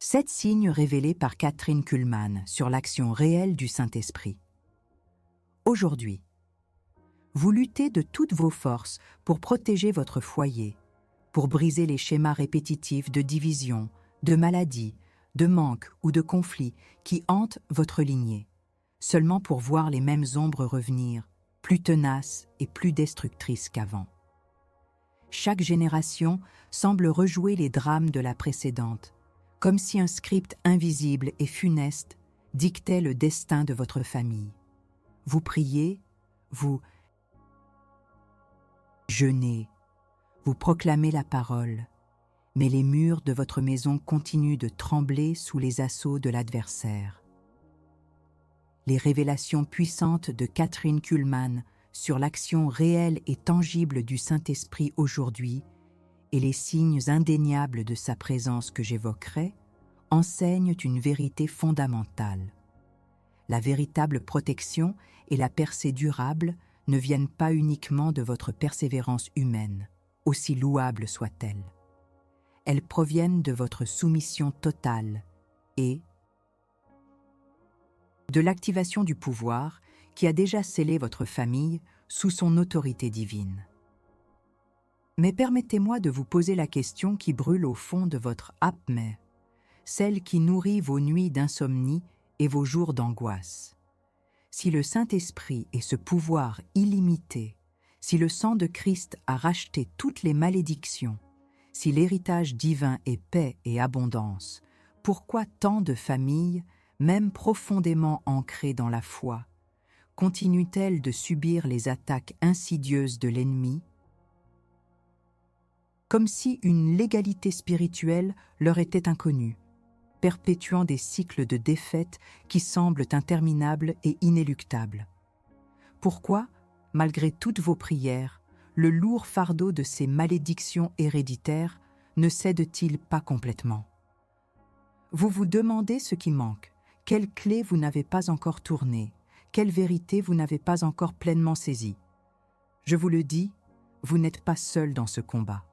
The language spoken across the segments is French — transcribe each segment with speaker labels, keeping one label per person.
Speaker 1: 7 signes révélés par Kathryn Kuhlman sur l'action réelle du Saint-Esprit. Aujourd'hui, vous luttez de toutes vos forces pour protéger votre foyer, pour briser les schémas répétitifs de division, de maladie, de manque ou de conflit qui hantent votre lignée, seulement pour voir les mêmes ombres revenir, plus tenaces et plus destructrices qu'avant. Chaque génération semble rejouer les drames de la précédente, comme si un script invisible et funeste dictait le destin de votre famille. Vous priez, vous jeûnez, vous proclamez la parole, mais les murs de votre maison continuent de trembler sous les assauts de l'adversaire. Les révélations puissantes de Kathryn Kuhlman sur l'action réelle et tangible du Saint-Esprit aujourd'hui et les signes indéniables de sa présence que j'évoquerai enseignent une vérité fondamentale. La véritable protection et la percée durable ne viennent pas uniquement de votre persévérance humaine, aussi louable soit-elle. Elles proviennent de votre soumission totale et de l'activation du pouvoir qui a déjà scellé votre famille sous son autorité divine. Mais permettez-moi de vous poser la question qui brûle au fond de votre apmé, celle qui nourrit vos nuits d'insomnie et vos jours d'angoisse. Si le Saint-Esprit est ce pouvoir illimité, si le sang de Christ a racheté toutes les malédictions, si l'héritage divin est paix et abondance, pourquoi tant de familles, même profondément ancrées dans la foi, continuent-elles de subir les attaques insidieuses de l'ennemi, comme si une légalité spirituelle leur était inconnue, perpétuant des cycles de défaites qui semblent interminables et inéluctables? Pourquoi, malgré toutes vos prières, le lourd fardeau de ces malédictions héréditaires ne cède-t-il pas complètement? Vous vous demandez ce qui manque, quelle clé vous n'avez pas encore tournée, quelle vérité vous n'avez pas encore pleinement saisie. Je vous le dis, vous n'êtes pas seul dans ce combat.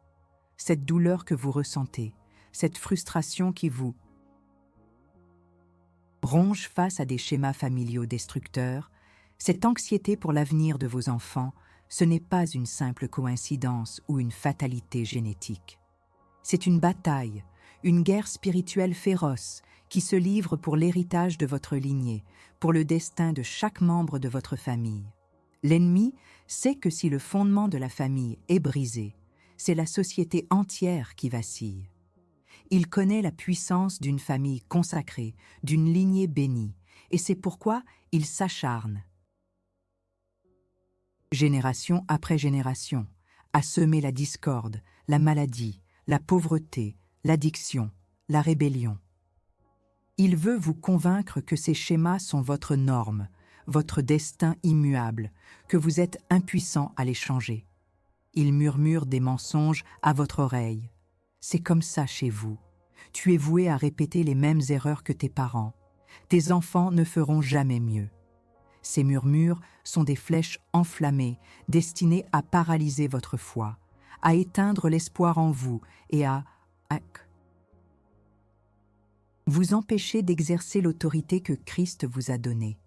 Speaker 1: Cette douleur que vous ressentez, cette frustration qui vous ronge face à des schémas familiaux destructeurs, cette anxiété pour l'avenir de vos enfants, ce n'est pas une simple coïncidence ou une fatalité génétique. C'est une bataille, une guerre spirituelle féroce qui se livre pour l'héritage de votre lignée, pour le destin de chaque membre de votre famille. L'ennemi sait que si le fondement de la famille est brisé, c'est la société entière qui vacille. Il connaît la puissance d'une famille consacrée, d'une lignée bénie, et c'est pourquoi il s'acharne, génération après génération, à semer la discorde, la maladie, la pauvreté, l'addiction, la rébellion. Il veut vous convaincre que ces schémas sont votre norme, votre destin immuable, que vous êtes impuissant à les changer. Il murmure des mensonges à votre oreille. C'est comme ça chez vous. Tu es voué à répéter les mêmes erreurs que tes parents. Tes enfants ne feront jamais mieux. Ces murmures sont des flèches enflammées, destinées à paralyser votre foi, à éteindre l'espoir en vous et à vous empêcher d'exercer l'autorité que Christ vous a donnée.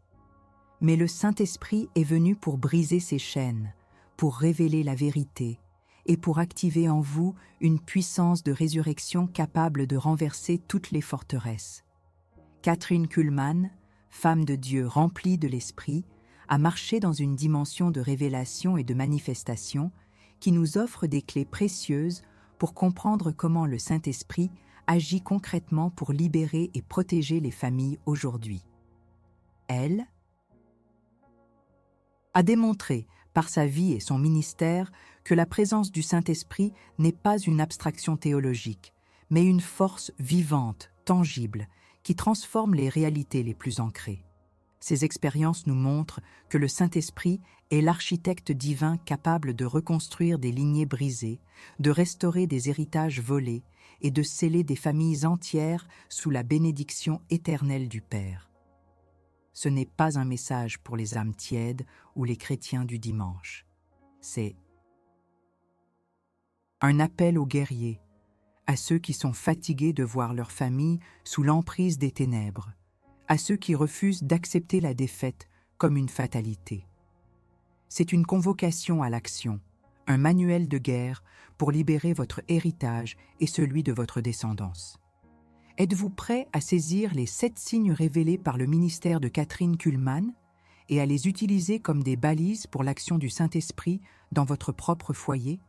Speaker 1: Mais le Saint-Esprit est venu pour briser ces chaînes, pour révéler la vérité et pour activer en vous une puissance de résurrection capable de renverser toutes les forteresses. Kathryn Kuhlman, femme de Dieu remplie de l'Esprit, a marché dans une dimension de révélation et de manifestation qui nous offre des clés précieuses pour comprendre comment le Saint-Esprit agit concrètement pour libérer et protéger les familles aujourd'hui. Elle a démontré par sa vie et son ministère que la présence du Saint-Esprit n'est pas une abstraction théologique, mais une force vivante, tangible, qui transforme les réalités les plus ancrées. Ces expériences nous montrent que le Saint-Esprit est l'architecte divin capable de reconstruire des lignées brisées, de restaurer des héritages volés et de sceller des familles entières sous la bénédiction éternelle du Père. Ce n'est pas un message pour les âmes tièdes ou les chrétiens du dimanche. C'est un appel aux guerriers, à ceux qui sont fatigués de voir leur famille sous l'emprise des ténèbres, à ceux qui refusent d'accepter la défaite comme une fatalité. C'est une convocation à l'action, un manuel de guerre pour libérer votre héritage et celui de votre descendance. Êtes-vous prêt à saisir les 7 signes révélés par le ministère de Kathryn Kuhlman et à les utiliser comme des balises pour l'action du Saint-Esprit dans votre propre foyer?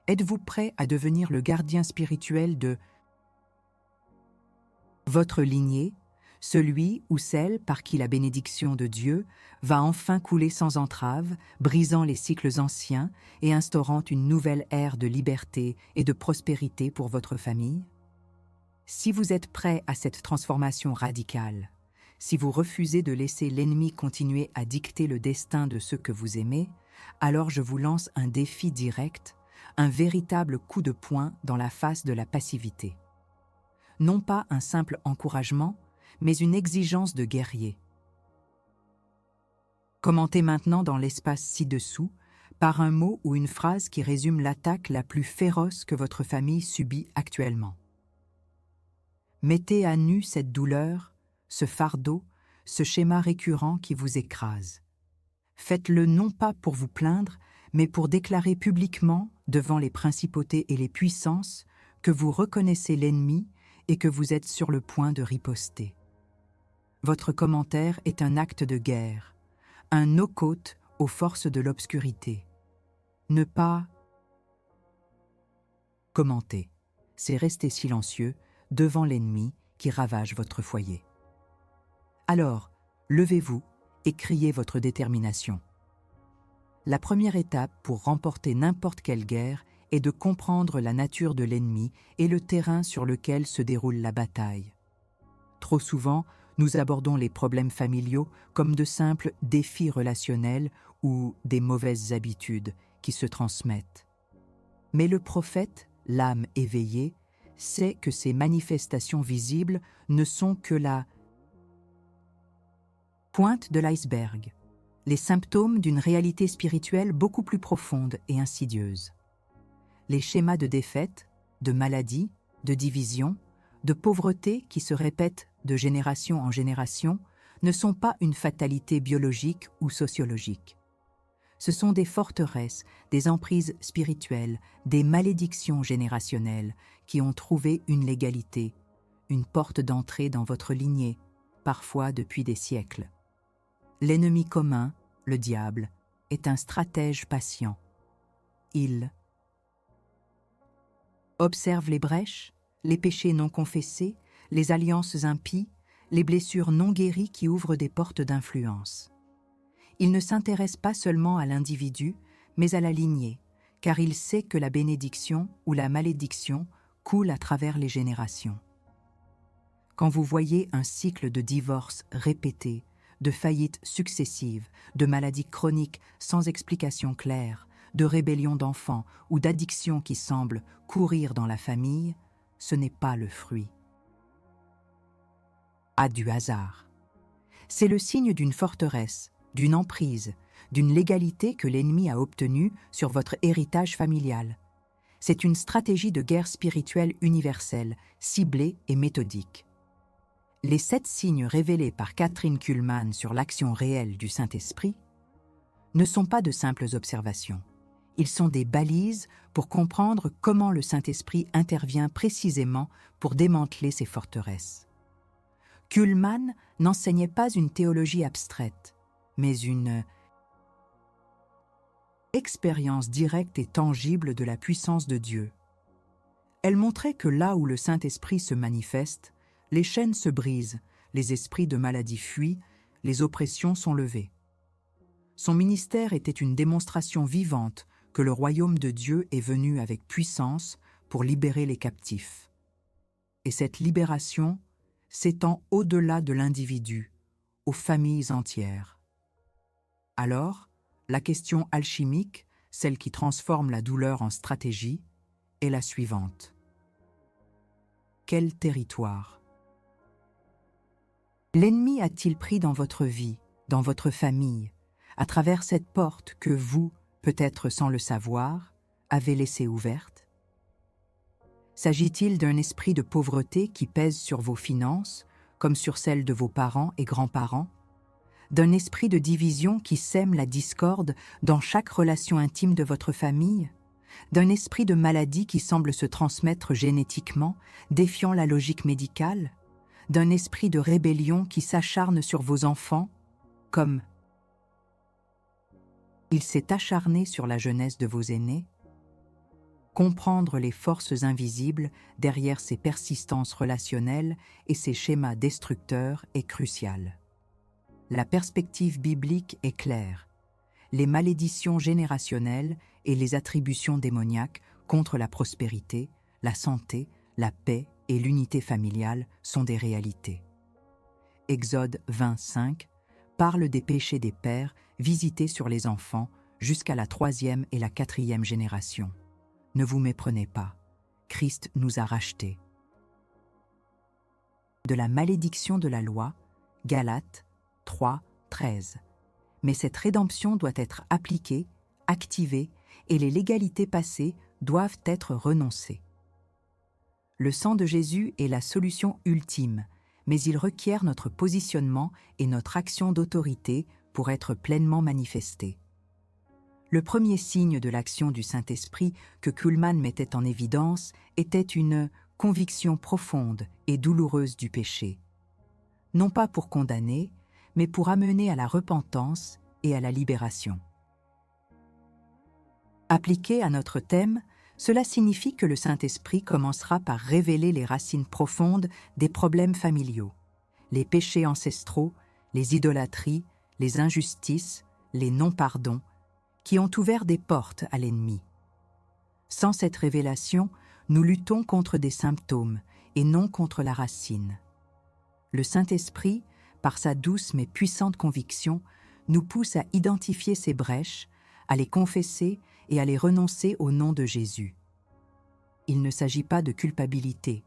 Speaker 1: Êtes-vous prêt à devenir le gardien spirituel de votre lignée, celui ou celle par qui la bénédiction de Dieu va enfin couler sans entrave, brisant les cycles anciens et instaurant une nouvelle ère de liberté et de prospérité pour votre famille? Si vous êtes prêt à cette transformation radicale, si vous refusez de laisser l'ennemi continuer à dicter le destin de ceux que vous aimez, alors je vous lance un défi direct, un véritable coup de poing dans la face de la passivité. Non pas un simple encouragement, mais une exigence de guerrier. Commentez maintenant dans l'espace ci-dessous par un mot ou une phrase qui résume l'attaque la plus féroce que votre famille subit actuellement. Mettez à nu cette douleur, ce fardeau, ce schéma récurrent qui vous écrase. Faites-le non pas pour vous plaindre, mais pour déclarer publiquement, devant les principautés et les puissances, que vous reconnaissez l'ennemi et que vous êtes sur le point de riposter. Votre commentaire est un acte de guerre, un no-côte aux forces de l'obscurité. Ne pas commenter, c'est rester silencieux devant l'ennemi qui ravage votre foyer. Alors, levez-vous et criez votre détermination. La première étape pour remporter n'importe quelle guerre est de comprendre la nature de l'ennemi et le terrain sur lequel se déroule la bataille. Trop souvent, nous abordons les problèmes familiaux comme de simples défis relationnels ou des mauvaises habitudes qui se transmettent. Mais le prophète, l'âme éveillée, sait que ces manifestations visibles ne sont que la pointe de l'iceberg, les symptômes d'une réalité spirituelle beaucoup plus profonde et insidieuse. Les schémas de défaite, de maladie, de division, de pauvreté qui se répètent de génération en génération ne sont pas une fatalité biologique ou sociologique. Ce sont des forteresses, des emprises spirituelles, des malédictions générationnelles qui ont trouvé une légalité, une porte d'entrée dans votre lignée, parfois depuis des siècles. L'ennemi commun, le diable, est un stratège patient. Il observe les brèches, les péchés non confessés, les alliances impies, les blessures non guéries qui ouvrent des portes d'influence. Il ne s'intéresse pas seulement à l'individu, mais à la lignée, car il sait que la bénédiction ou la malédiction coule à travers les générations. Quand vous voyez un cycle de divorces répétés, de faillites successives, de maladies chroniques sans explication claire, de rébellions d'enfants ou d'addictions qui semblent courir dans la famille, ce n'est pas le fruit du hasard. C'est le signe d'une forteresse, d'une emprise, d'une légalité que l'ennemi a obtenue sur votre héritage familial. C'est une stratégie de guerre spirituelle universelle, ciblée et méthodique. Les 7 signes révélés par Kathryn Kuhlman sur l'action réelle du Saint-Esprit ne sont pas de simples observations. Ils sont des balises pour comprendre comment le Saint-Esprit intervient précisément pour démanteler ces forteresses. Kuhlman n'enseignait pas une théologie abstraite, mais une expérience directe et tangible de la puissance de Dieu. Elle montrait que là où le Saint-Esprit se manifeste, les chaînes se brisent, les esprits de maladie fuient, les oppressions sont levées. Son ministère était une démonstration vivante que le royaume de Dieu est venu avec puissance pour libérer les captifs. Et cette libération s'étend au-delà de l'individu, aux familles entières. Alors, la question alchimique, celle qui transforme la douleur en stratégie, est la suivante. Quel territoire? L'ennemi a-t-il pris dans votre vie, dans votre famille, à travers cette porte que vous, peut-être sans le savoir, avez laissée ouverte? S'agit-il d'un esprit de pauvreté qui pèse sur vos finances, comme sur celles de vos parents et grands-parents? D'un esprit de division qui sème la discorde dans chaque relation intime de votre famille? D'un esprit de maladie qui semble se transmettre génétiquement, défiant la logique médicale? D'un esprit de rébellion qui s'acharne sur vos enfants, comme il s'est acharné sur la jeunesse de vos aînés? Comprendre les forces invisibles derrière ces persistances relationnelles et ces schémas destructeurs est crucial. La perspective biblique est claire. Les malédictions générationnelles et les attributions démoniaques contre la prospérité, la santé, la paix et l'unité familiale sont des réalités. Exode 25 parle des péchés des pères visités sur les enfants jusqu'à la 3e et la 4e génération. Ne vous méprenez pas, Christ nous a rachetés. De la malédiction de la loi, Galates 3, 13. Mais cette rédemption doit être appliquée, activée, et les légalités passées doivent être renoncées. Le sang de Jésus est la solution ultime, mais il requiert notre positionnement et notre action d'autorité pour être pleinement manifesté. Le premier signe de l'action du Saint-Esprit que Kuhlmann mettait en évidence était une conviction profonde et douloureuse du péché. Non pas pour condamner, mais pour amener à la repentance et à la libération. Appliqué à notre thème, cela signifie que le Saint-Esprit commencera par révéler les racines profondes des problèmes familiaux, les péchés ancestraux, les idolâtries, les injustices, les non-pardons, qui ont ouvert des portes à l'ennemi. Sans cette révélation, nous luttons contre des symptômes et non contre la racine. Le Saint-Esprit, par sa douce mais puissante conviction, nous pousse à identifier ces brèches, à les confesser et à les renoncer au nom de Jésus. Il ne s'agit pas de culpabilité,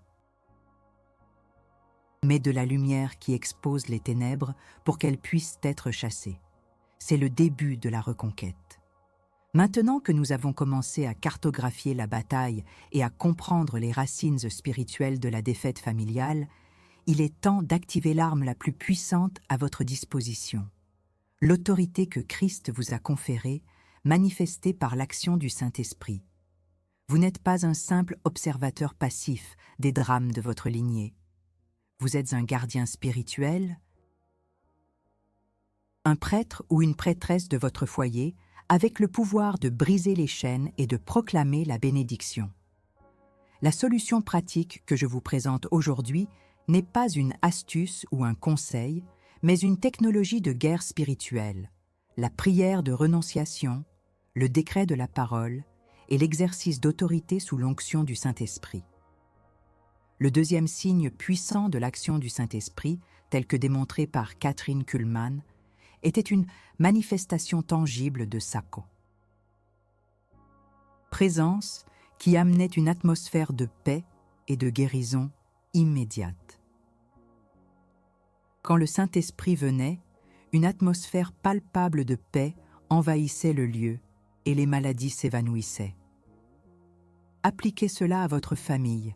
Speaker 1: mais de la lumière qui expose les ténèbres pour qu'elles puissent être chassées. C'est le début de la reconquête. Maintenant que nous avons commencé à cartographier la bataille et à comprendre les racines spirituelles de la défaite familiale, il est temps d'activer l'arme la plus puissante à votre disposition. L'autorité que Christ vous a conférée, manifestée par l'action du Saint-Esprit. Vous n'êtes pas un simple observateur passif des drames de votre lignée. Vous êtes un gardien spirituel, un prêtre ou une prêtresse de votre foyer, avec le pouvoir de briser les chaînes et de proclamer la bénédiction. La solution pratique que je vous présente aujourd'hui n'est pas une astuce ou un conseil, mais une technologie de guerre spirituelle, la prière de renonciation, le décret de la parole et l'exercice d'autorité sous l'onction du Saint-Esprit. Le deuxième signe puissant de l'action du Saint-Esprit, tel que démontré par Kathryn Kuhlmann, était une manifestation tangible de Sako. Présence qui amenait une atmosphère de paix et de guérison immédiate. Quand le Saint-Esprit venait, une atmosphère palpable de paix envahissait le lieu et les maladies s'évanouissaient. Appliquez cela à votre famille.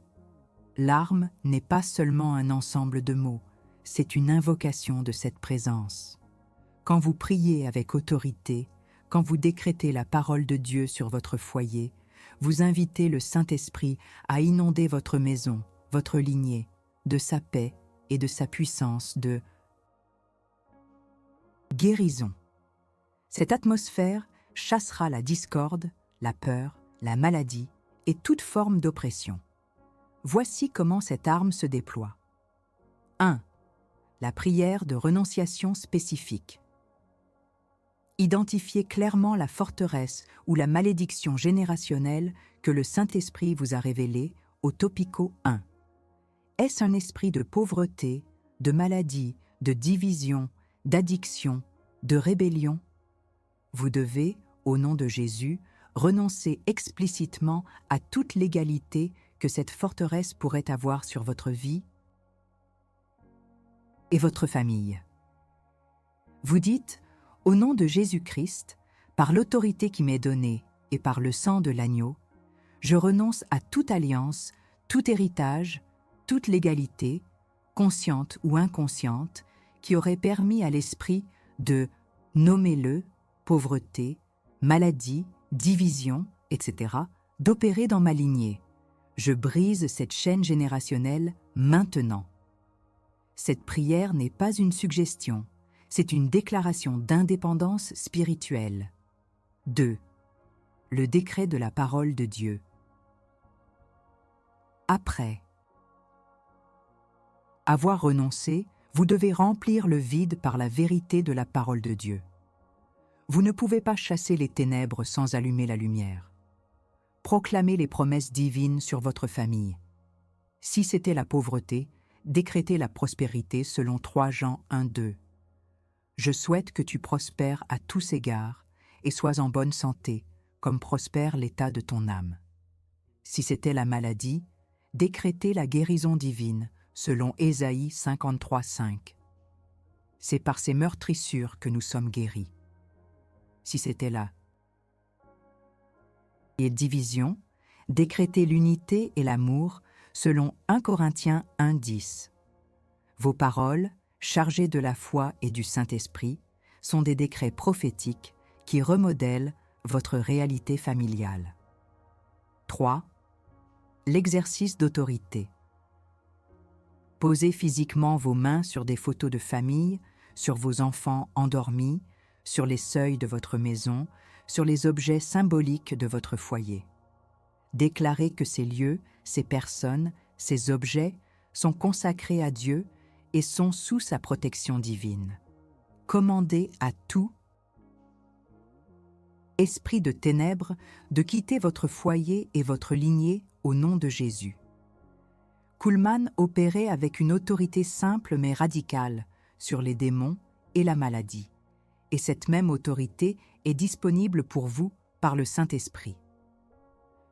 Speaker 1: L'arme n'est pas seulement un ensemble de mots, c'est une invocation de cette présence. Quand vous priez avec autorité, quand vous décrétez la parole de Dieu sur votre foyer, vous invitez le Saint-Esprit à inonder votre maison, votre lignée, de sa paix et de sa puissance de guérison. Cette atmosphère chassera la discorde, la peur, la maladie et toute forme d'oppression. Voici comment cette arme se déploie. 1. La prière de renonciation spécifique. Identifiez clairement la forteresse ou la malédiction générationnelle que le Saint-Esprit vous a révélée au Topico 1. Est-ce un esprit de pauvreté, de maladie, de division, d'addiction, de rébellion? Vous devez, au nom de Jésus, renoncer explicitement à toute légalité que cette forteresse pourrait avoir sur votre vie et votre famille. Vous dites, au nom de Jésus-Christ, par l'autorité qui m'est donnée et par le sang de l'agneau, je renonce à toute alliance, tout héritage, toute légalité, consciente ou inconsciente, qui aurait permis à l'esprit de « nommer-le », pauvreté, maladie, division, etc., d'opérer dans ma lignée. Je brise cette chaîne générationnelle maintenant. Cette prière n'est pas une suggestion, c'est une déclaration d'indépendance spirituelle. 2. Le décret de la parole de Dieu. Après avoir renoncé, vous devez remplir le vide par la vérité de la parole de Dieu. Vous ne pouvez pas chasser les ténèbres sans allumer la lumière. Proclamez les promesses divines sur votre famille. Si c'était la pauvreté, décrétez la prospérité selon 3 Jean 1:2. Je souhaite que tu prospères à tous égards et sois en bonne santé, comme prospère l'état de ton âme. Si c'était la maladie, décrétez la guérison divine, selon Ésaïe 53:5. C'est par ces meurtrissures que nous sommes guéris. Si c'était là. Et division, décrétez l'unité et l'amour, selon 1 Corinthiens 1:10. Vos paroles, chargées de la foi et du Saint-Esprit, sont des décrets prophétiques qui remodèlent votre réalité familiale. 3. L'exercice d'autorité. Posez physiquement vos mains sur des photos de famille, sur vos enfants endormis, sur les seuils de votre maison, sur les objets symboliques de votre foyer. Déclarez que ces lieux, ces personnes, ces objets sont consacrés à Dieu et sont sous sa protection divine. Commandez à tout esprit de ténèbres de quitter votre foyer et votre lignée au nom de Jésus. Kuhlman opérait avec une autorité simple mais radicale sur les démons et la maladie. Et cette même autorité est disponible pour vous par le Saint-Esprit.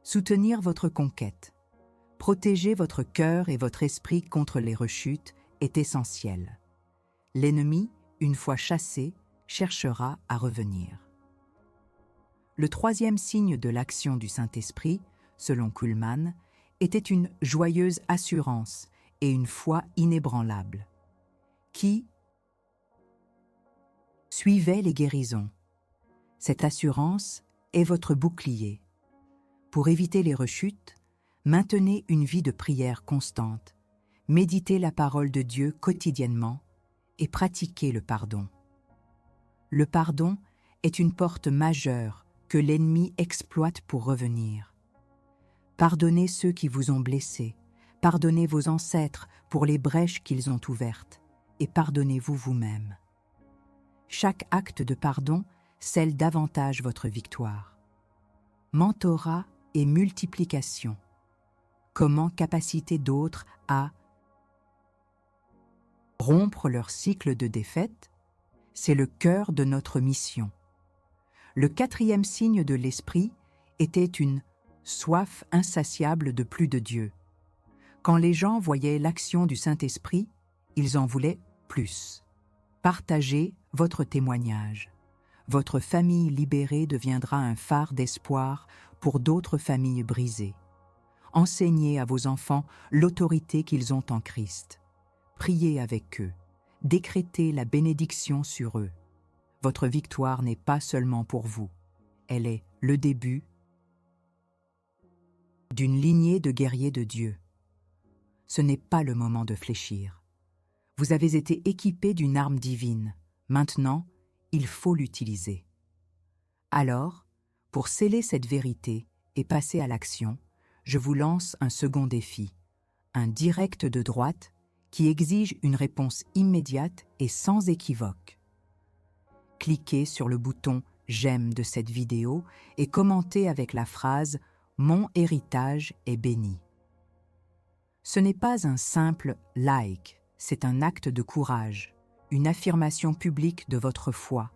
Speaker 1: Soutenir votre conquête, protéger votre cœur et votre esprit contre les rechutes est essentiel. L'ennemi, une fois chassé, cherchera à revenir. Le 3e signe de l'action du Saint-Esprit, selon Kuhlman, était une joyeuse assurance et une foi inébranlable, qui suivait les guérisons. Cette assurance est votre bouclier. Pour éviter les rechutes, maintenez une vie de prière constante, méditez la parole de Dieu quotidiennement et pratiquez le pardon. Le pardon est une porte majeure que l'ennemi exploite pour revenir. Pardonnez ceux qui vous ont blessés, pardonnez vos ancêtres pour les brèches qu'ils ont ouvertes, et pardonnez-vous vous-même. Chaque acte de pardon scelle davantage votre victoire. Mentorat et multiplication. Comment capaciter d'autres à rompre leur cycle de défaite? C'est le cœur de notre mission. Le 4e signe de l'Esprit était une soif insatiable de plus de Dieu. Quand les gens voyaient l'action du Saint-Esprit, ils en voulaient plus. Partagez votre témoignage. Votre famille libérée deviendra un phare d'espoir pour d'autres familles brisées. Enseignez à vos enfants l'autorité qu'ils ont en Christ. Priez avec eux. Décrétez la bénédiction sur eux. Votre victoire n'est pas seulement pour vous. Elle est le début d'une lignée de guerriers de Dieu. Ce n'est pas le moment de fléchir. Vous avez été équipé d'une arme divine. Maintenant, il faut l'utiliser. Alors, pour sceller cette vérité et passer à l'action, je vous lance un second défi, un direct de droite qui exige une réponse immédiate et sans équivoque. Cliquez sur le bouton « J'aime » de cette vidéo et commentez avec la phrase « Mon héritage est béni ». Ce n'est pas un simple « like », c'est un acte de courage, une affirmation publique de votre foi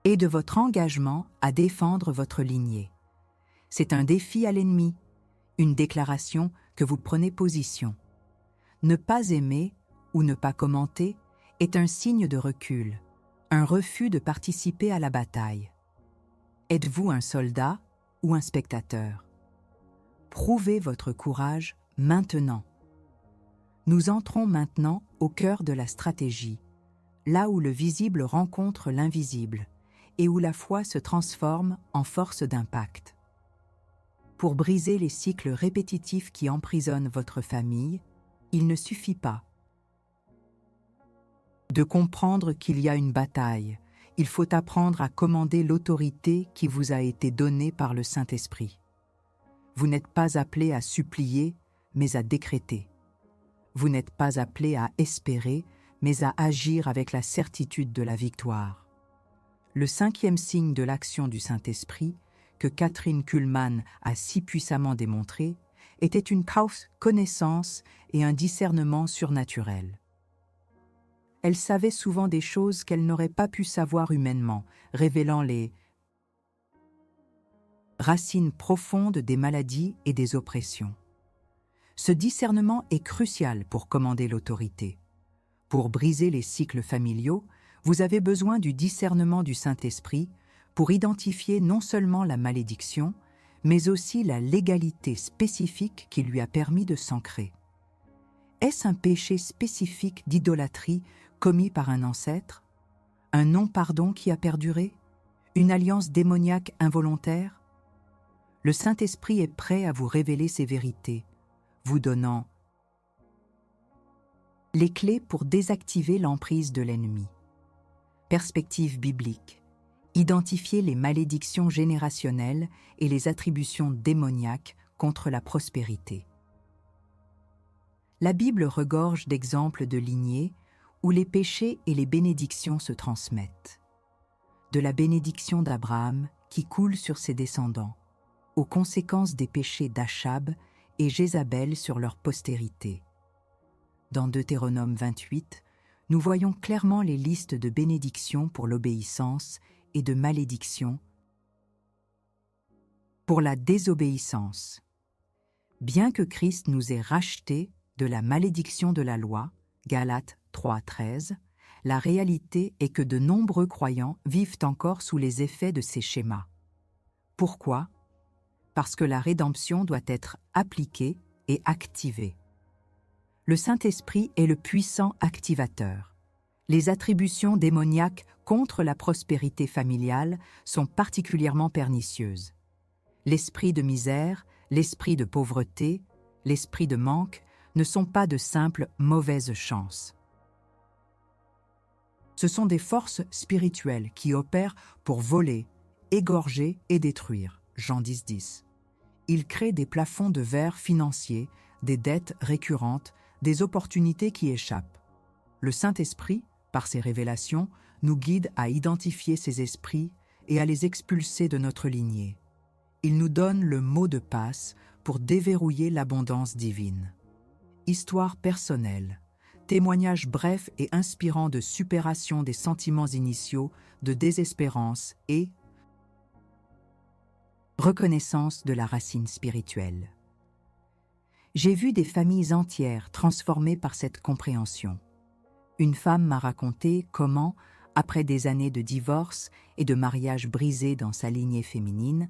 Speaker 1: et de votre engagement à défendre votre lignée. C'est un défi à l'ennemi, une déclaration que vous prenez position. Ne pas aimer ou ne pas commenter est un signe de recul, un refus de participer à la bataille. Êtes-vous un soldat ou un spectateur? Prouvez votre courage maintenant. Nous entrons maintenant au cœur de la stratégie, là où le visible rencontre l'invisible et où la foi se transforme en force d'impact. Pour briser les cycles répétitifs qui emprisonnent votre famille, il ne suffit pas de comprendre qu'il y a une bataille. Il faut apprendre à commander l'autorité qui vous a été donnée par le Saint-Esprit. Vous n'êtes pas appelé à supplier, mais à décréter. Vous n'êtes pas appelé à espérer, mais à agir avec la certitude de la victoire. Le 5e signe de l'action du Saint-Esprit, que Kathryn Kuhlman a si puissamment démontré, était une connaissance et un discernement surnaturel. Elle savait souvent des choses qu'elle n'aurait pas pu savoir humainement, révélant les racines profondes des maladies et des oppressions. Ce discernement est crucial pour commander l'autorité. Pour briser les cycles familiaux, vous avez besoin du discernement du Saint-Esprit pour identifier non seulement la malédiction, mais aussi la légalité spécifique qui lui a permis de s'ancrer. Est-ce un péché spécifique d'idolâtrie commis par un ancêtre? Un non-pardon qui a perduré? Une alliance démoniaque involontaire? Le Saint-Esprit est prêt à vous révéler ces vérités, vous donnant les clés pour désactiver l'emprise de l'ennemi. Perspective biblique. Identifier les malédictions générationnelles et les attributions démoniaques contre la prospérité. La Bible regorge d'exemples de lignées où les péchés et les bénédictions se transmettent. De la bénédiction d'Abraham qui coule sur ses descendants, aux conséquences des péchés d'Achab et Jézabel sur leur postérité. Dans Deutéronome 28, nous voyons clairement les listes de bénédictions pour l'obéissance et de malédictions pour la désobéissance. Bien que Christ nous ait rachetés de la malédiction de la loi, Galates 3:13, la réalité est que de nombreux croyants vivent encore sous les effets de ces schémas. Pourquoi? Parce que la rédemption doit être appliquée et activée. Le Saint-Esprit est le puissant activateur. Les attributions démoniaques contre la prospérité familiale sont particulièrement pernicieuses. L'esprit de misère, l'esprit de pauvreté, l'esprit de manque ne sont pas de simples mauvaises chances. Ce sont des forces spirituelles qui opèrent pour voler, égorger et détruire. Jean 10:10. Ils créent des plafonds de verre financiers, des dettes récurrentes, des opportunités qui échappent. Le Saint-Esprit, par ses révélations, nous guide à identifier ces esprits et à les expulser de notre lignée. Il nous donne le mot de passe pour déverrouiller l'abondance divine. Histoire personnelle, témoignage bref et inspirant de supération des sentiments initiaux, de désespérance et reconnaissance de la racine spirituelle. J'ai vu des familles entières transformées par cette compréhension. Une femme m'a raconté comment, après des années de divorce et de mariage brisé dans sa lignée féminine,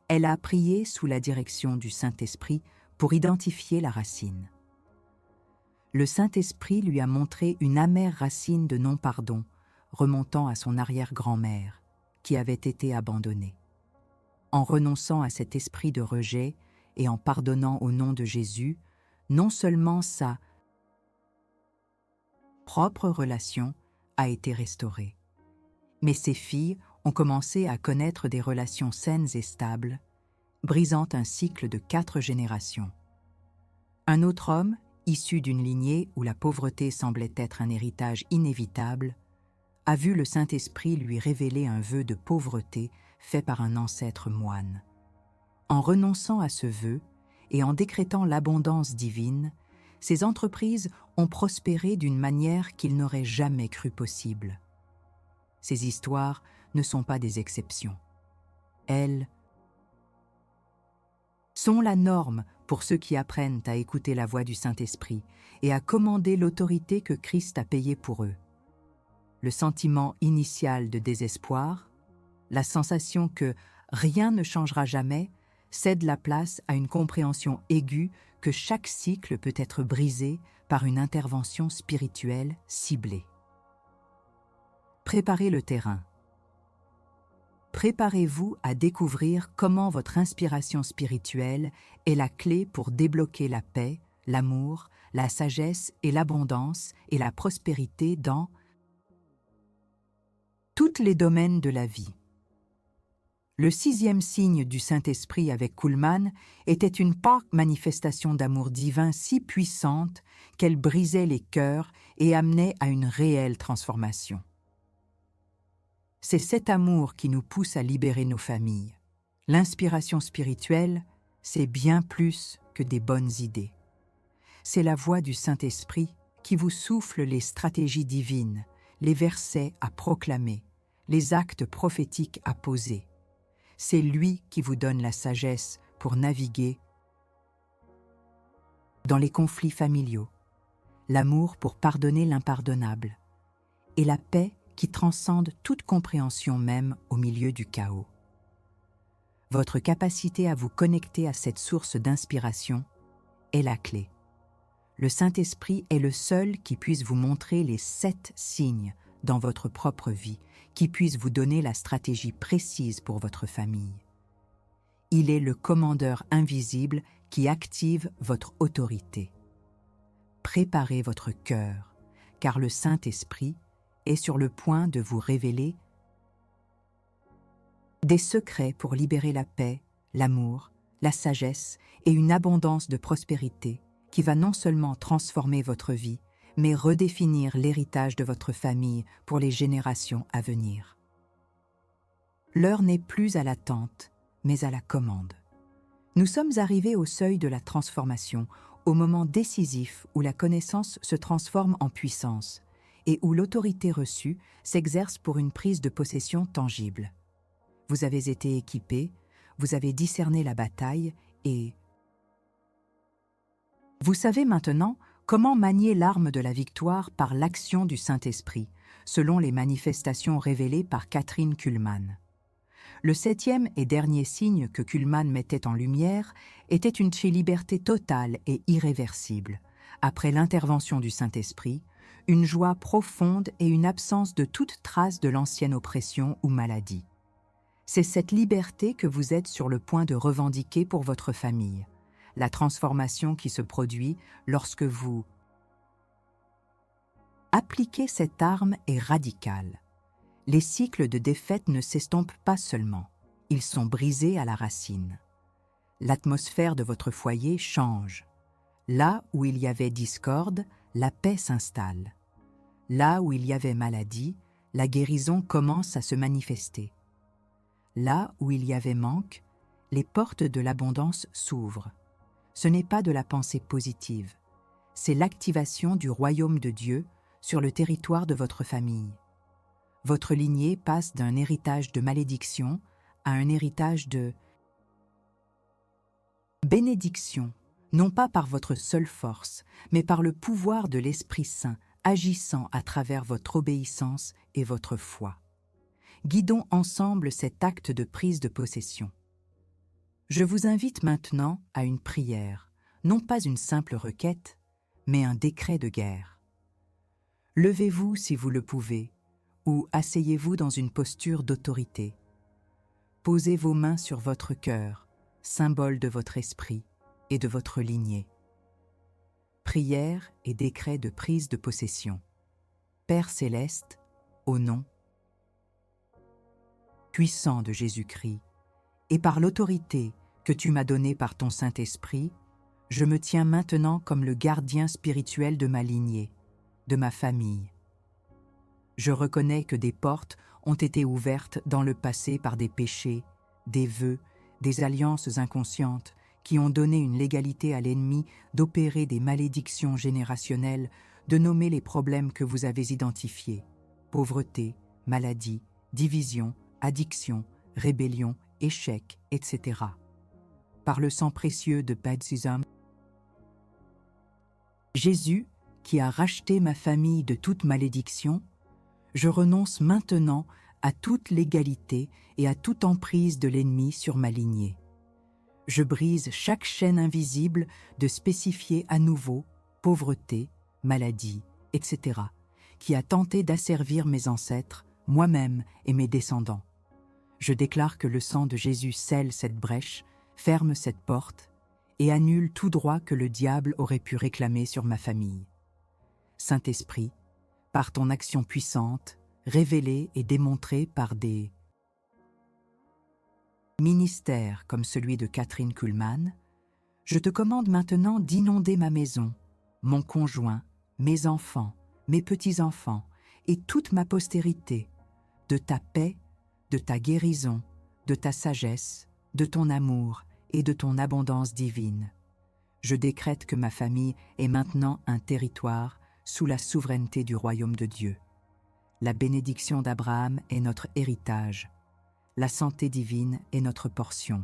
Speaker 1: elle a prié sous la direction du Saint-Esprit pour identifier la racine. Le Saint-Esprit lui a montré une amère racine de non-pardon, remontant à son arrière-grand-mère, qui avait été abandonnée. En renonçant à cet esprit de rejet et en pardonnant au nom de Jésus, non seulement sa propre relation a été restaurée, mais ses filles ont commencé à connaître des relations saines et stables, brisant un cycle de 4 générations. Un autre homme, issu d'une lignée où la pauvreté semblait être un héritage inévitable, a vu le Saint-Esprit lui révéler un vœu de pauvreté fait par un ancêtre moine. En renonçant à ce vœu et en décrétant l'abondance divine, ces entreprises ont prospéré d'une manière qu'il n'aurait jamais cru possible. Ces histoires ne sont pas des exceptions. Elles sont la norme pour ceux qui apprennent à écouter la voix du Saint-Esprit et à commander l'autorité que Christ a payée pour eux. Le sentiment initial de désespoir, la sensation que rien ne changera jamais, cède la place à une compréhension aiguë que chaque cycle peut être brisé par une intervention spirituelle ciblée. Préparez le terrain. Préparez-vous à découvrir comment votre inspiration spirituelle est la clé pour débloquer la paix, l'amour, la sagesse et l'abondance et la prospérité dans tous les domaines de la vie. Le 6e signe du Saint-Esprit avec Kuhlmann était une manifestation d'amour divin si puissante qu'elle brisait les cœurs et amenait à une réelle transformation. C'est cet amour qui nous pousse à libérer nos familles. L'inspiration spirituelle, c'est bien plus que des bonnes idées. C'est la voix du Saint-Esprit qui vous souffle les stratégies divines, les versets à proclamer, les actes prophétiques à poser. C'est lui qui vous donne la sagesse pour naviguer dans les conflits familiaux, l'amour pour pardonner l'impardonnable et la paix qui transcende toute compréhension même au milieu du chaos. Votre capacité à vous connecter à cette source d'inspiration est la clé. Le Saint-Esprit est le seul qui puisse vous montrer les 7 signes dans votre propre vie, qui puisse vous donner la stratégie précise pour votre famille. Il est le commandeur invisible qui active votre autorité. Préparez votre cœur, car le Saint-Esprit est sur le point de vous révéler des secrets pour libérer la paix, l'amour, la sagesse et une abondance de prospérité qui va non seulement transformer votre vie, mais redéfinir l'héritage de votre famille pour les générations à venir. L'heure n'est plus à l'attente, mais à la commande. Nous sommes arrivés au seuil de la transformation, au moment décisif où la connaissance se transforme en puissance et où l'autorité reçue s'exerce pour une prise de possession tangible. Vous avez été équipés, vous avez discerné la bataille et vous savez maintenant comment manier l'arme de la victoire par l'action du Saint-Esprit, selon les manifestations révélées par Kathryn Kuhlmann. Le 7e et dernier signe que Kuhlmann mettait en lumière était une liberté totale et irréversible. Après l'intervention du Saint-Esprit, une joie profonde et une absence de toute trace de l'ancienne oppression ou maladie. C'est cette liberté que vous êtes sur le point de revendiquer pour votre famille. La transformation qui se produit lorsque vous appliquez cette arme est radicale. Les cycles de défaite ne s'estompent pas seulement, ils sont brisés à la racine. L'atmosphère de votre foyer change. Là où il y avait discorde, la paix s'installe. Là où il y avait maladie, la guérison commence à se manifester. Là où il y avait manque, les portes de l'abondance s'ouvrent. Ce n'est pas de la pensée positive, c'est l'activation du royaume de Dieu sur le territoire de votre famille. Votre lignée passe d'un héritage de malédiction à un héritage de bénédiction, non pas par votre seule force, mais par le pouvoir de l'Esprit Saint agissant à travers votre obéissance et votre foi. Guidons ensemble cet acte de prise de possession. Je vous invite maintenant à une prière, non pas une simple requête, mais un décret de guerre. Levez-vous si vous le pouvez, ou asseyez-vous dans une posture d'autorité. Posez vos mains sur votre cœur, symbole de votre esprit et de votre lignée. Prière et décret de prise de possession. Père céleste, au nom puissant de Jésus-Christ, et par l'autorité que tu m'as donnée par ton Saint-Esprit, je me tiens maintenant comme le gardien spirituel de ma lignée, de ma famille. Je reconnais que des portes ont été ouvertes dans le passé par des péchés, des vœux, des alliances inconscientes qui ont donné une légalité à l'ennemi d'opérer des malédictions générationnelles, de nommer les problèmes que vous avez identifiés, pauvreté, maladie, division, addiction, rébellion, échec, etc. Par le sang précieux de baptême, Jésus, qui a racheté ma famille de toute malédiction, je renonce maintenant à toute légalité et à toute emprise de l'ennemi sur ma lignée. Je brise chaque chaîne invisible de spécifier à nouveau pauvreté, maladie, etc., qui a tenté d'asservir mes ancêtres, moi-même et mes descendants. Je déclare que le sang de Jésus scelle cette brèche, ferme cette porte et annule tout droit que le diable aurait pu réclamer sur ma famille. Saint-Esprit, par ton action puissante, révélée et démontrée par des ministères comme celui de Kathryn Kuhlman, je te commande maintenant d'inonder ma maison, mon conjoint, mes enfants, mes petits-enfants et toute ma postérité, de ta paix, de ta guérison, de ta sagesse, de ton amour et de ton abondance divine. Je décrète que ma famille est maintenant un territoire sous la souveraineté du royaume de Dieu. La bénédiction d'Abraham est notre héritage. La santé divine est notre portion.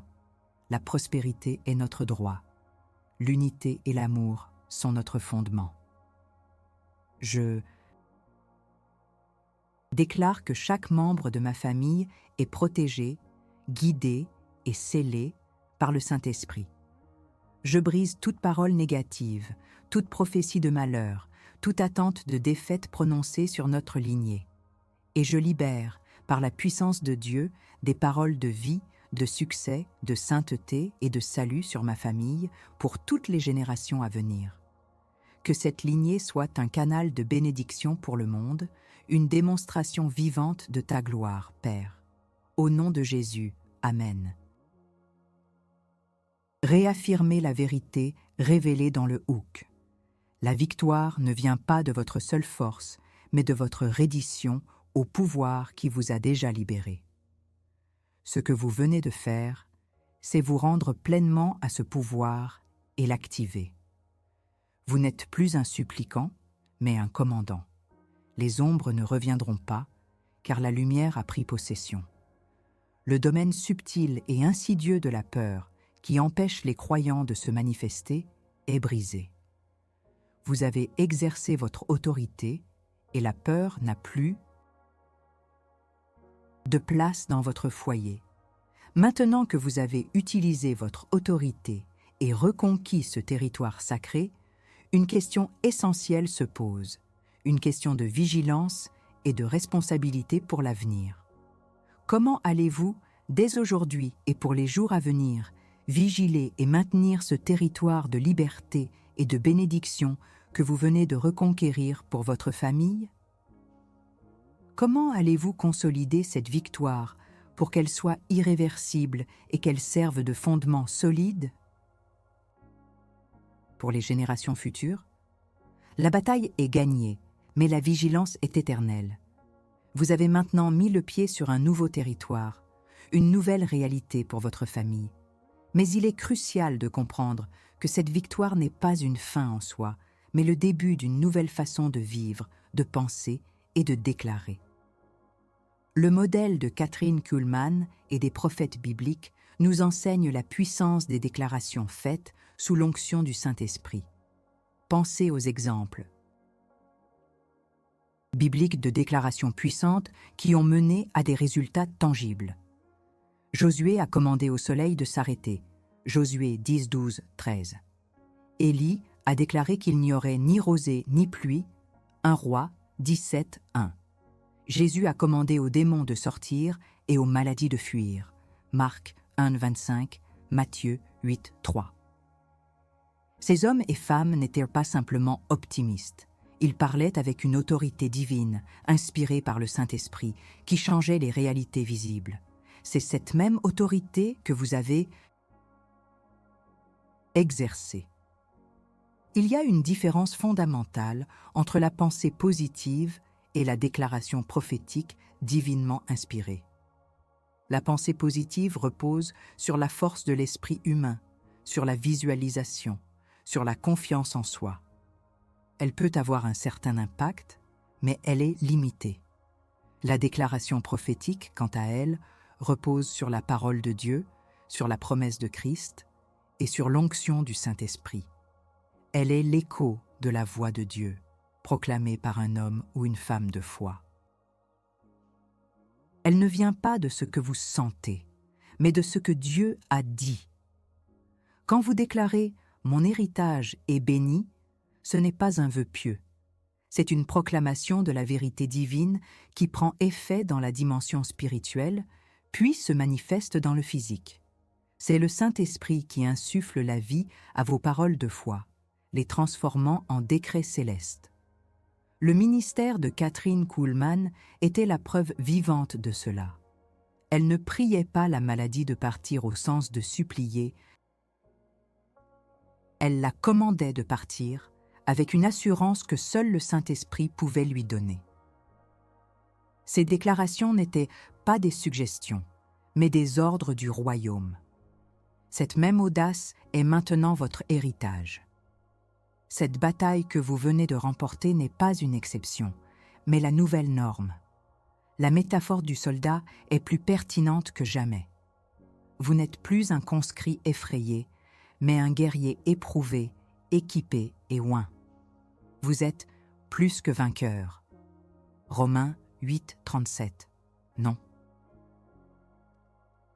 Speaker 1: La prospérité est notre droit. L'unité et l'amour sont notre fondement. Je déclare que chaque membre de ma famille est protégé, guidé et scellé par le Saint-Esprit. Je brise toute parole négative, toute prophétie de malheur, toute attente de défaite prononcée sur notre lignée. Et je libère, par la puissance de Dieu, des paroles de vie, de succès, de sainteté et de salut sur ma famille pour toutes les générations à venir. Que cette lignée soit un canal de bénédiction pour le monde, une démonstration vivante de ta gloire, Père. Au nom de Jésus, Amen. Réaffirmez la vérité révélée dans le Houk. La victoire ne vient pas de votre seule force, mais de votre reddition au pouvoir qui vous a déjà libéré. Ce que vous venez de faire, c'est vous rendre pleinement à ce pouvoir et l'activer. Vous n'êtes plus un supplicant, mais un commandant. Les ombres ne reviendront pas, car la lumière a pris possession. Le domaine subtil et insidieux de la peur, qui empêche les croyants de se manifester, est brisé. Vous avez exercé votre autorité et la peur n'a plus de place dans votre foyer. Maintenant que vous avez utilisé votre autorité et reconquis ce territoire sacré, une question essentielle se pose, une question de vigilance et de responsabilité pour l'avenir. Comment allez-vous, dès aujourd'hui et pour les jours à venir, vigiler et maintenir ce territoire de liberté et de bénédiction que vous venez de reconquérir pour votre famille? Comment allez-vous consolider cette victoire pour qu'elle soit irréversible et qu'elle serve de fondement solide pour les générations futures? La bataille est gagnée, mais la vigilance est éternelle. Vous avez maintenant mis le pied sur un nouveau territoire, une nouvelle réalité pour votre famille. Mais il est crucial de comprendre que cette victoire n'est pas une fin en soi, mais le début d'une nouvelle façon de vivre, de penser et de déclarer. Le modèle de Kathryn Kuhlman et des prophètes bibliques nous enseigne la puissance des déclarations faites sous l'onction du Saint-Esprit. Pensez aux exemples bibliques de déclarations puissantes qui ont mené à des résultats tangibles. Josué a commandé au soleil de s'arrêter. Josué 10, 12, 13. Élie a déclaré qu'il n'y aurait ni rosée ni pluie. 1 Roi 17, 1. Jésus a commandé aux démons de sortir et aux maladies de fuir. Marc 1, 25, Matthieu 8, 3. Ces hommes et femmes n'étaient pas simplement optimistes. Ils parlaient avec une autorité divine, inspirée par le Saint-Esprit, qui changeait les réalités visibles. C'est cette même autorité que vous avez exercée. Il y a une différence fondamentale entre la pensée positive et la déclaration prophétique divinement inspirée. La pensée positive repose sur la force de l'esprit humain, sur la visualisation, sur la confiance en soi. Elle peut avoir un certain impact, mais elle est limitée. La déclaration prophétique, quant à elle, repose sur la parole de Dieu, sur la promesse de Christ et sur l'onction du Saint-Esprit. Elle est l'écho de la voix de Dieu, proclamée par un homme ou une femme de foi. Elle ne vient pas de ce que vous sentez, mais de ce que Dieu a dit. Quand vous déclarez « Mon héritage est béni », ce n'est pas un vœu pieux. C'est une proclamation de la vérité divine qui prend effet dans la dimension spirituelle, puis se manifeste dans le physique. C'est le Saint-Esprit qui insuffle la vie à vos paroles de foi, les transformant en décrets célestes. Le ministère de Kathryn Kuhlman était la preuve vivante de cela. Elle ne priait pas la maladie de partir au sens de supplier, elle la commandait de partir avec une assurance que seul le Saint-Esprit pouvait lui donner. Ces déclarations n'étaient pas des suggestions, mais des ordres du royaume. Cette même audace est maintenant votre héritage. Cette bataille que vous venez de remporter n'est pas une exception, mais la nouvelle norme. La métaphore du soldat est plus pertinente que jamais. Vous n'êtes plus un conscrit effrayé, mais un guerrier éprouvé, équipé et oint. Vous êtes plus que vainqueur. Romains 8, 37. Non.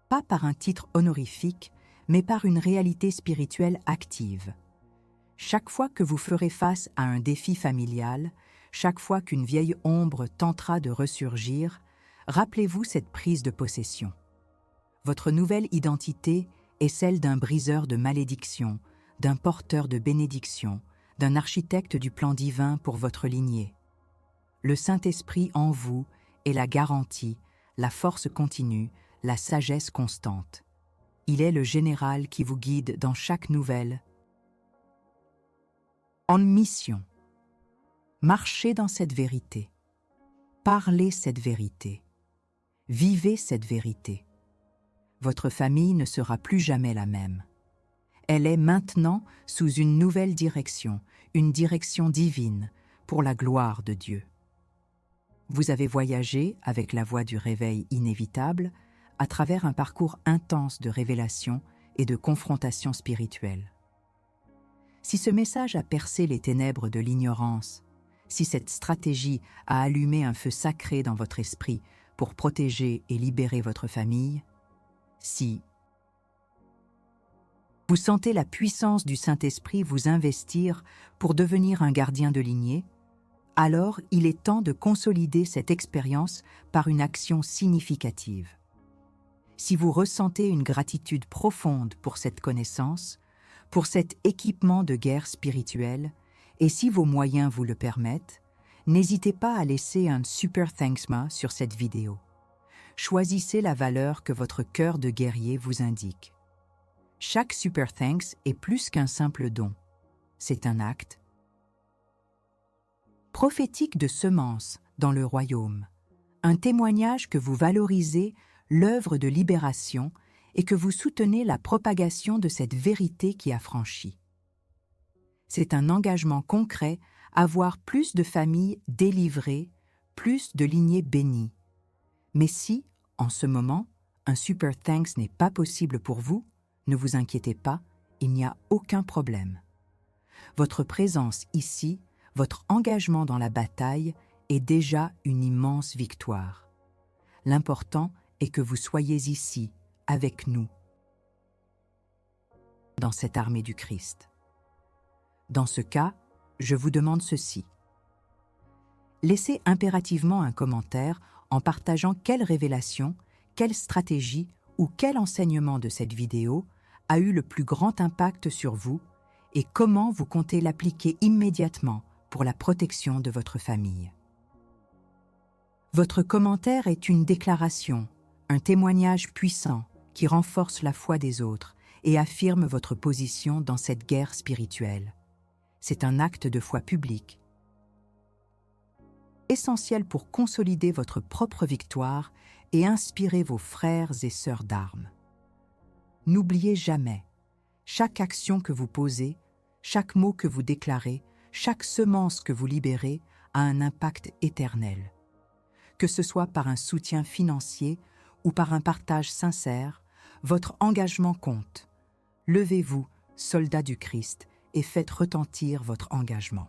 Speaker 1: Pas par un titre honorifique, mais par une réalité spirituelle active. Chaque fois que vous ferez face à un défi familial, chaque fois qu'une vieille ombre tentera de ressurgir, rappelez-vous cette prise de possession. Votre nouvelle identité est celle d'un briseur de malédiction, d'un porteur de bénédiction, d'un architecte du plan divin pour votre lignée. Le Saint-Esprit en vous est la garantie, la force continue, la sagesse constante. Il est le général qui vous guide dans chaque nouvelle. En mission. Marchez dans cette vérité. Parlez cette vérité. Vivez cette vérité. Votre famille ne sera plus jamais la même. Elle est maintenant sous une nouvelle direction, une direction divine, pour la gloire de Dieu. Vous avez voyagé avec la voie du réveil inévitable à travers un parcours intense de révélation et de confrontation spirituelle. Si ce message a percé les ténèbres de l'ignorance, si cette stratégie a allumé un feu sacré dans votre esprit pour protéger et libérer votre famille, si vous sentez la puissance du Saint-Esprit vous investir pour devenir un gardien de lignée, alors il est temps de consolider cette expérience par une action significative. Si vous ressentez une gratitude profonde pour cette connaissance, pour cet équipement de guerre spirituelle, et si vos moyens vous le permettent, n'hésitez pas à laisser un Super Thanksma sur cette vidéo. Choisissez la valeur que votre cœur de guerrier vous indique. Chaque Super Thanks est plus qu'un simple don. C'est un acte prophétique de semence dans le royaume, un témoignage que vous valorisez l'œuvre de libération et que vous soutenez la propagation de cette vérité qui affranchit. C'est un engagement concret à voir plus de familles délivrées, plus de lignées bénies. Mais si, en ce moment, un Super Thanks n'est pas possible pour vous, ne vous inquiétez pas, il n'y a aucun problème. Votre présence ici, votre engagement dans la bataille est déjà une immense victoire. L'important est que vous soyez ici, avec nous, dans cette armée du Christ. Dans ce cas, je vous demande ceci. Laissez impérativement un commentaire en partageant quelle révélation, quelle stratégie ou quel enseignement de cette vidéo a eu le plus grand impact sur vous et comment vous comptez l'appliquer immédiatement pour la protection de votre famille. Votre commentaire est une déclaration, un témoignage puissant qui renforce la foi des autres et affirme votre position dans cette guerre spirituelle. C'est un acte de foi public, essentiel pour consolider votre propre victoire et inspirer vos frères et sœurs d'armes. N'oubliez jamais, chaque action que vous posez, chaque mot que vous déclarez, chaque semence que vous libérez a un impact éternel. Que ce soit par un soutien financier ou par un partage sincère, votre engagement compte. Levez-vous, soldats du Christ, et faites retentir votre engagement.